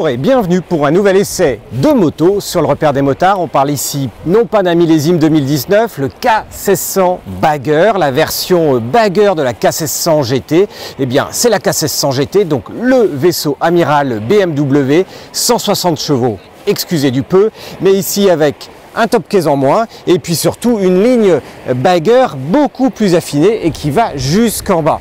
Bonjour et bienvenue pour un nouvel essai de moto sur le repère des motards. On parle ici non pas d'un millésime 2019, le K1600 Bagger, la version Bagger de la K1600 GT. Eh bien c'est la K1600 GT, donc le vaisseau amiral BMW, 160 chevaux, excusez du peu, mais ici avec un top case en moins et puis surtout une ligne Bagger beaucoup plus affinée et qui va jusqu'en bas.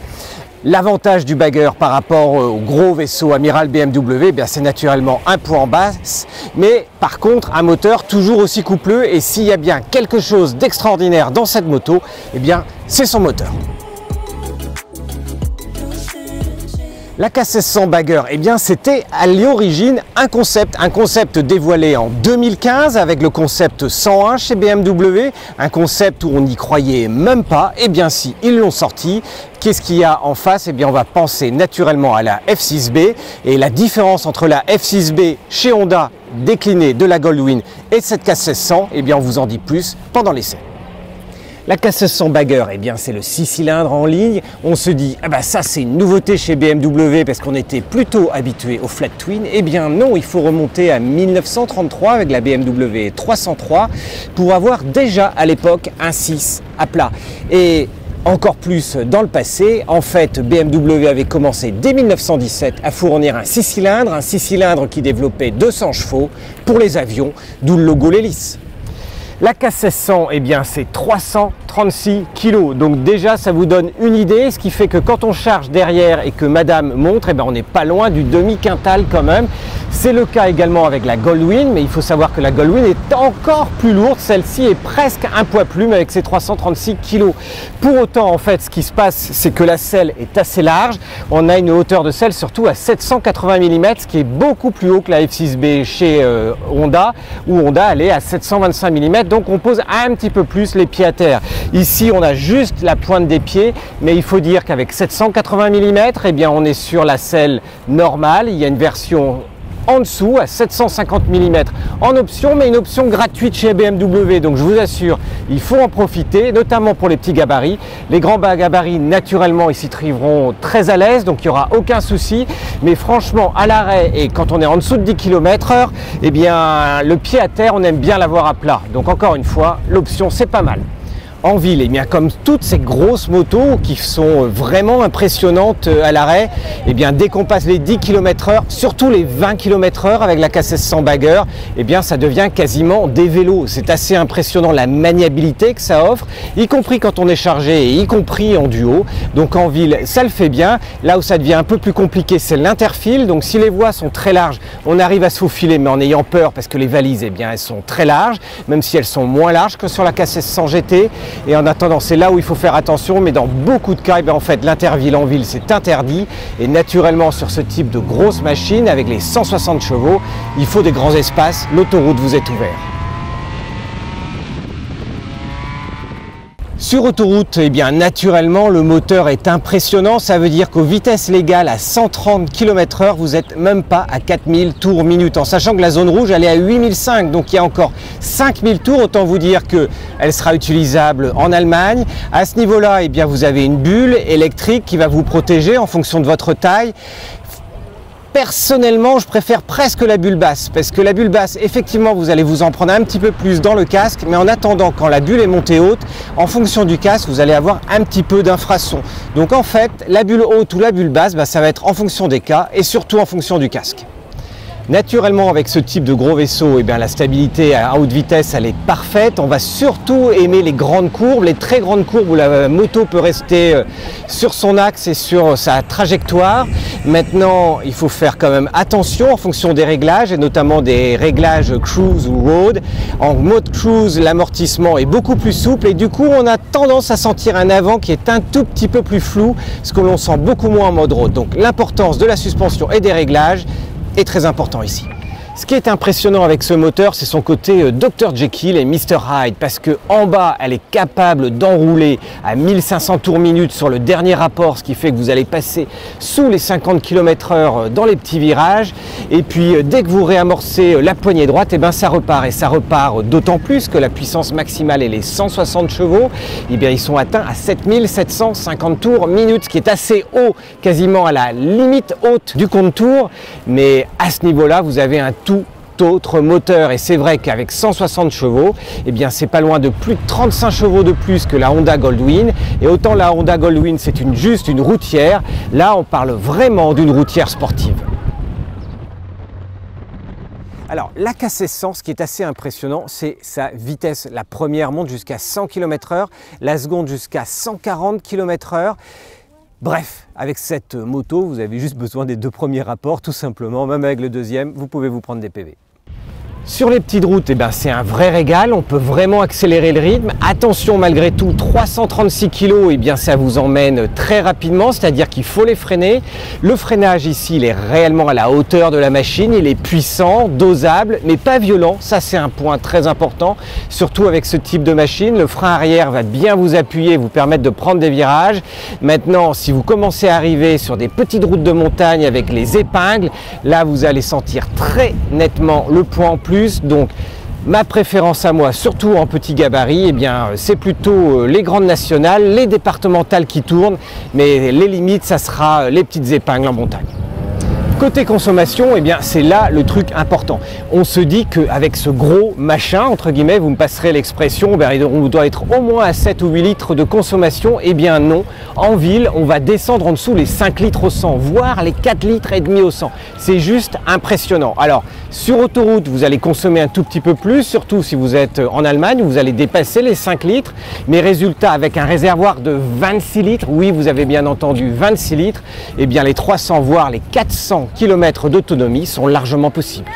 L'avantage du Bagger par rapport au gros vaisseau amiral BMW, c'est naturellement un poids en basse, mais par contre un moteur toujours aussi coupleux, et s'il y a bien quelque chose d'extraordinaire dans cette moto, c'est son moteur. La K1600 Bagger, c'était à l'origine un concept dévoilé en 2015 avec le concept 101 chez BMW, un concept où on n'y croyait même pas. Et bien si, ils l'ont sorti. Qu'est-ce qu'il y a en face? On va penser naturellement à la F6B, et la différence entre la F6B chez Honda déclinée de la Goldwing et cette K1600, on vous en dit plus pendant l'essai. La K1600 Bagger, c'est le 6 cylindres en ligne. On se dit, ça c'est une nouveauté chez BMW parce qu'on était plutôt habitué au flat twin. Non, il faut remonter à 1933 avec la BMW 303 pour avoir déjà à l'époque un 6 à plat. Et encore plus dans le passé, en fait, BMW avait commencé dès 1917 à fournir un 6 cylindres qui développait 200 chevaux pour les avions, d'où le logo l'hélice. La K1600, c'est 336 kg, donc déjà ça vous donne une idée, ce qui fait que quand on charge derrière et que madame montre, on n'est pas loin du demi-quintal quand même. C'est le cas également avec la Goldwing, mais il faut savoir que la Goldwing est encore plus lourde, celle-ci est presque un poids plume avec ses 336 kg. Pour autant, en fait, ce qui se passe, c'est que la selle est assez large, on a une hauteur de selle surtout à 780 mm, ce qui est beaucoup plus haut que la F6B chez Honda, où Honda elle est à 725 mm. Donc on pose un petit peu plus les pieds à terre. Ici on a juste la pointe des pieds, mais il faut dire qu'avec 780 mm, on est sur la selle normale. Il y a une version en dessous à 750 mm en option, mais une option gratuite chez BMW. Donc je vous assure, il faut en profiter, notamment pour les petits gabarits. Les grands gabarits naturellement ils s'y trouveront très à l'aise, donc il n'y aura aucun souci. Mais franchement à l'arrêt et quand on est en dessous de 10 km/h, le pied à terre on aime bien l'avoir à plat. Donc encore une fois, l'option c'est pas mal. En ville, comme toutes ces grosses motos qui sont vraiment impressionnantes à l'arrêt, dès qu'on passe les 10 km/h, surtout les 20 km/h avec la K1600 Bagger, ça devient quasiment des vélos. C'est assez impressionnant la maniabilité que ça offre, y compris quand on est chargé et y compris en duo. Donc en ville, ça le fait bien. Là où ça devient un peu plus compliqué, c'est l'interfile. Donc si les voies sont très larges, on arrive à se faufiler, mais en ayant peur parce que les valises, elles sont très larges, même si elles sont moins larges que sur la K1600 GT. Et en attendant, c'est là où il faut faire attention, mais dans beaucoup de cas, en fait, l'interville en ville, c'est interdit. Et naturellement, sur ce type de grosse machine, avec les 160 chevaux, il faut des grands espaces. L'autoroute vous est ouverte. Sur autoroute, naturellement, le moteur est impressionnant. Ça veut dire qu'aux vitesses légales à 130 km/h, vous n'êtes même pas à 4000 tours minute, en sachant que la zone rouge, elle est à 8005. Donc il y a encore 5000 tours. Autant vous dire qu'elle sera utilisable en Allemagne. À ce niveau-là, vous avez une bulle électrique qui va vous protéger en fonction de votre taille. Personnellement, je préfère presque la bulle basse, parce que la bulle basse, effectivement, vous allez vous en prendre un petit peu plus dans le casque, mais en attendant, quand la bulle est montée haute, en fonction du casque, vous allez avoir un petit peu d'infrason. Donc en fait, la bulle haute ou la bulle basse, ça va être en fonction des cas et surtout en fonction du casque. Naturellement, avec ce type de gros vaisseau, la stabilité à haute vitesse, elle est parfaite. On va surtout aimer les grandes courbes, les très grandes courbes où la moto peut rester sur son axe et sur sa trajectoire. Maintenant, il faut faire quand même attention en fonction des réglages, et notamment des réglages cruise ou road. En mode cruise, l'amortissement est beaucoup plus souple et du coup, on a tendance à sentir un avant qui est un tout petit peu plus flou, ce que l'on sent beaucoup moins en mode road. Donc l'importance de la suspension et des réglages est très important ici. Ce qui est impressionnant avec ce moteur, c'est son côté Dr Jekyll et Mr Hyde, parce que en bas, elle est capable d'enrouler à 1500 tours minute sur le dernier rapport, ce qui fait que vous allez passer sous les 50 km/h dans les petits virages. Et puis dès que vous réamorcez la poignée droite, et ben ça repart. Et ça repart d'autant plus que la puissance maximale et les 160 chevaux, et bien ils sont atteints à 7750 tours minute, ce qui est assez haut, quasiment à la limite haute du compte tour. Mais à ce niveau-là, vous avez un tout autre moteur, et c'est vrai qu'avec 160 chevaux, eh bien c'est pas loin de plus de 35 chevaux de plus que la Honda Goldwing. Et autant la Honda Goldwing c'est juste une routière, là on parle vraiment d'une routière sportive. Alors la K1600, ce qui est assez impressionnant, c'est sa vitesse. La première monte jusqu'à 100 km/h, la seconde jusqu'à 140 km/h. Bref, avec cette moto, vous avez juste besoin des deux premiers rapports, tout simplement. Même avec le deuxième, vous pouvez vous prendre des PV. Sur les petites routes, eh ben, c'est un vrai régal, on peut vraiment accélérer le rythme. Attention, malgré tout, 336 kg, eh bien, ça vous emmène très rapidement, c'est-à-dire qu'il faut les freiner. Le freinage ici, il est réellement à la hauteur de la machine, il est puissant, dosable, mais pas violent. Ça, c'est un point très important, surtout avec ce type de machine. Le frein arrière va bien vous appuyer, vous permettre de prendre des virages. Maintenant, si vous commencez à arriver sur des petites routes de montagne avec les épingles, là, vous allez sentir très nettement le poids en plus. Donc ma préférence à moi, surtout en petit gabarit, eh bien c'est plutôt les grandes nationales, les départementales qui tournent, mais les limites, ça sera les petites épingles en montagne. Côté consommation, eh bien c'est là le truc important. On se dit qu'avec ce gros machin, entre guillemets, vous me passerez l'expression, on doit être au moins à 7 ou 8 litres de consommation. Eh bien non, en ville, on va descendre en dessous les 5 litres au 100, voire les 4 litres et demi au 100. C'est juste impressionnant. Alors, sur autoroute, vous allez consommer un tout petit peu plus, surtout si vous êtes en Allemagne, où vous allez dépasser les 5 litres. Mais résultat, avec un réservoir de 26 litres, oui, vous avez bien entendu 26 litres, eh bien les 300, voire les 400 km d'autonomie sont largement possibles.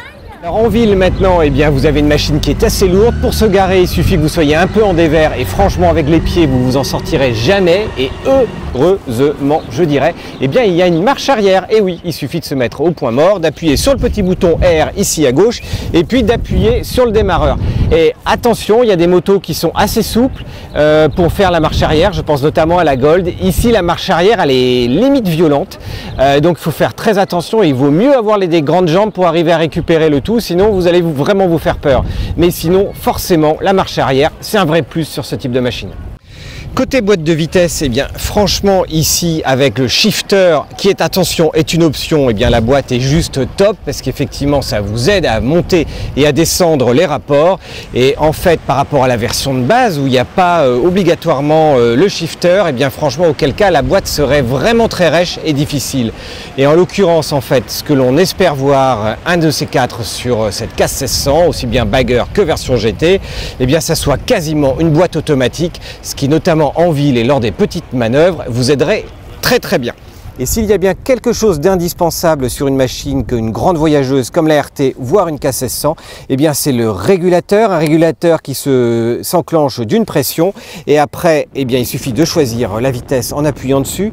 Alors en ville maintenant, eh bien, vous avez une machine qui est assez lourde. Pour se garer, il suffit que vous soyez un peu en dévers et franchement avec les pieds, vous vous en sortirez jamais. Et heureusement, je dirais, eh bien, il y a une marche arrière. Et oui, il suffit de se mettre au point mort, d'appuyer sur le petit bouton R ici à gauche et puis d'appuyer sur le démarreur. Et attention, il y a des motos qui sont assez souples pour faire la marche arrière. Je pense notamment à la Gold. Ici, la marche arrière, elle est limite violente. Donc, il faut faire très attention et il vaut mieux avoir des grandes jambes pour arriver à récupérer le tout. Sinon, vous allez vraiment vous faire peur. Mais sinon, forcément, la marche arrière, c'est un vrai plus sur ce type de machine. Côté boîte de vitesse, eh bien, franchement, ici, avec le shifter, qui est, attention, est une option, eh bien, la boîte est juste top parce qu'effectivement, ça vous aide à monter et à descendre les rapports. Et en fait, par rapport à la version de base, où il n'y a pas obligatoirement le shifter, eh bien, franchement, auquel cas, la boîte serait vraiment très rêche et difficile. Et en l'occurrence, en fait, ce que l'on espère voir, un de ces quatre sur cette K1600, aussi bien Bagger que version GT, eh bien, ça soit quasiment une boîte automatique, ce qui notamment en ville et lors des petites manœuvres vous aiderait très bien. Et s'il y a bien quelque chose d'indispensable sur une machine qu'une grande voyageuse comme la RT, voire une K1600, eh bien c'est le régulateur, un régulateur qui s'enclenche d'une pression et après, eh bien il suffit de choisir la vitesse en appuyant dessus.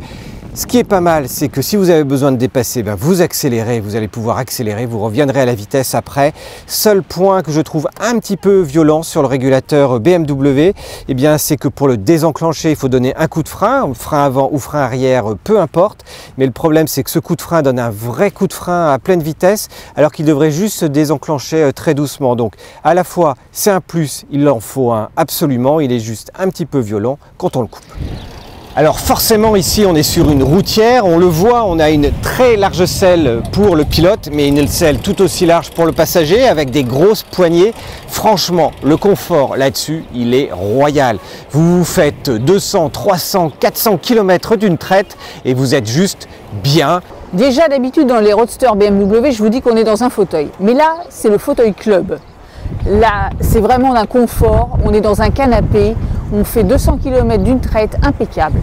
Ce qui est pas mal, c'est que si vous avez besoin de dépasser, vous accélérez, vous allez pouvoir accélérer, vous reviendrez à la vitesse après. Seul point que je trouve un petit peu violent sur le régulateur BMW, eh bien, c'est que pour le désenclencher, il faut donner un coup de frein avant ou frein arrière, peu importe. Mais le problème, c'est que ce coup de frein donne un vrai coup de frein à pleine vitesse, alors qu'il devrait juste se désenclencher très doucement. Donc, à la fois, c'est un plus, il en faut un absolument, il est juste un petit peu violent quand on le coupe. Alors forcément ici on est sur une routière, on le voit, on a une très large selle pour le pilote mais une selle tout aussi large pour le passager avec des grosses poignées. Franchement le confort là-dessus il est royal. Vous vous faites 200, 300, 400 km d'une traite et vous êtes juste bien. Déjà d'habitude dans les roadsters BMW je vous dis qu'on est dans un fauteuil, mais là c'est le fauteuil club. Là, c'est vraiment d'un confort, on est dans un canapé, on fait 200 km d'une traite impeccable.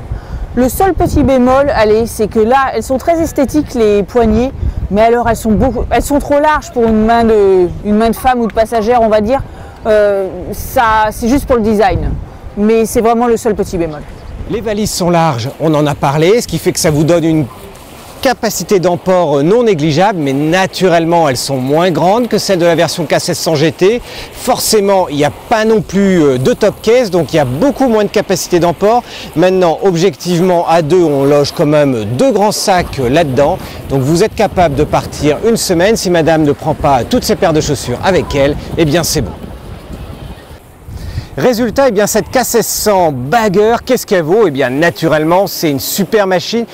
Le seul petit bémol, allez, c'est que là, elles sont très esthétiques les poignées, mais alors elles sont trop larges pour une main de femme ou de passagère, on va dire. C'est juste pour le design, mais c'est vraiment le seul petit bémol. Les valises sont larges, on en a parlé, ce qui fait que ça vous donne une capacité d'emport non négligeable, mais naturellement elles sont moins grandes que celles de la version K1600 GT. Forcément, il n'y a pas non plus de top case, donc il y a beaucoup moins de capacité d'emport. Maintenant, objectivement, à deux, on loge quand même 2 grands sacs là-dedans. Donc vous êtes capable de partir une semaine. Si madame ne prend pas toutes ses paires de chaussures avec elle, eh bien c'est bon. Résultat, eh bien cette K1600 Bagger, qu'est-ce qu'elle vaut? Eh bien naturellement, c'est une super machine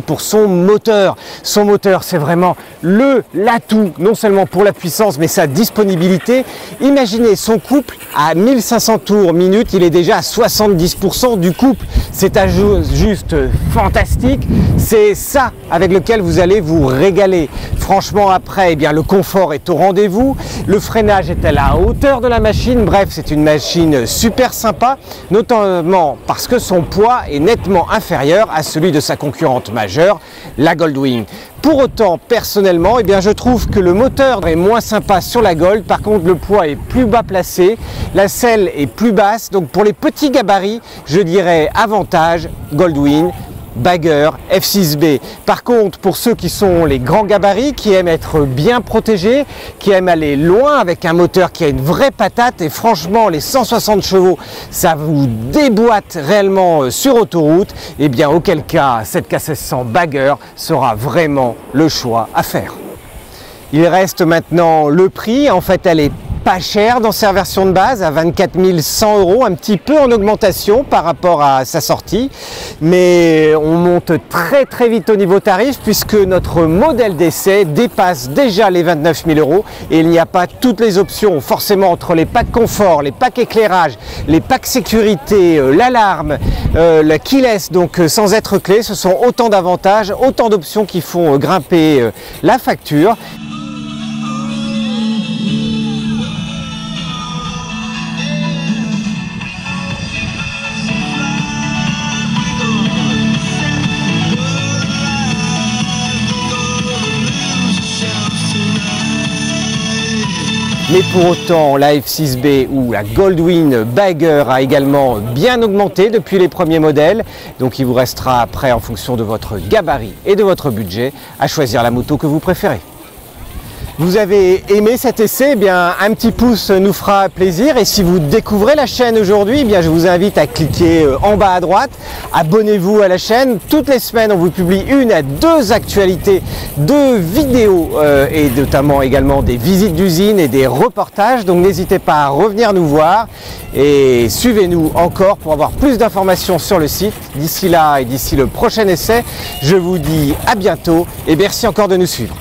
pour son moteur. Son moteur, c'est vraiment l'atout, non seulement pour la puissance, mais sa disponibilité. Imaginez son couple à 1500 tours minute, il est déjà à 70% du couple. C'est juste fantastique. C'est ça avec lequel vous allez vous régaler. Franchement, après, eh bien le confort est au rendez-vous. Le freinage est à la hauteur de la machine. Bref, c'est une machine super sympa, notamment parce que son poids est nettement inférieur à celui de sa concurrente majeure, la Goldwing. Pour autant, personnellement, eh bien, je trouve que le moteur est moins sympa sur la Gold. Par contre, le poids est plus bas placé, la selle est plus basse. Donc pour les petits gabarits, je dirais avantage Goldwing, Bagger, F6B. Par contre, pour ceux qui sont les grands gabarits, qui aiment être bien protégés, qui aiment aller loin avec un moteur qui a une vraie patate, et franchement les 160 chevaux, ça vous déboîte réellement sur autoroute, et bien auquel cas cette K1600 Bagger sera vraiment le choix à faire. Il reste maintenant le prix. En fait, elle est pas chère dans sa version de base, à 24 100 €, un petit peu en augmentation par rapport à sa sortie, mais on monte très vite au niveau tarif puisque notre modèle d'essai dépasse déjà les 29 000 € et il n'y a pas toutes les options. Forcément, entre les packs confort, les packs éclairage, les packs sécurité, l'alarme, la keyless, donc sans être clé, ce sont autant d'avantages, autant d'options qui font grimper la facture. Mais pour autant, la F6B ou la Goldwing Bagger a également bien augmenté depuis les premiers modèles. Donc il vous restera après, en fonction de votre gabarit et de votre budget, à choisir la moto que vous préférez. Vous avez aimé cet essai? Eh bien, un petit pouce nous fera plaisir. Et si vous découvrez la chaîne aujourd'hui, eh bien, je vous invite à cliquer en bas à droite. Abonnez-vous à la chaîne. Toutes les semaines, on vous publie 1 à 2 actualités, 2 vidéos et notamment également des visites d'usine et des reportages. Donc n'hésitez pas à revenir nous voir et suivez-nous encore pour avoir plus d'informations sur le site. D'ici là et d'ici le prochain essai, je vous dis à bientôt et merci encore de nous suivre.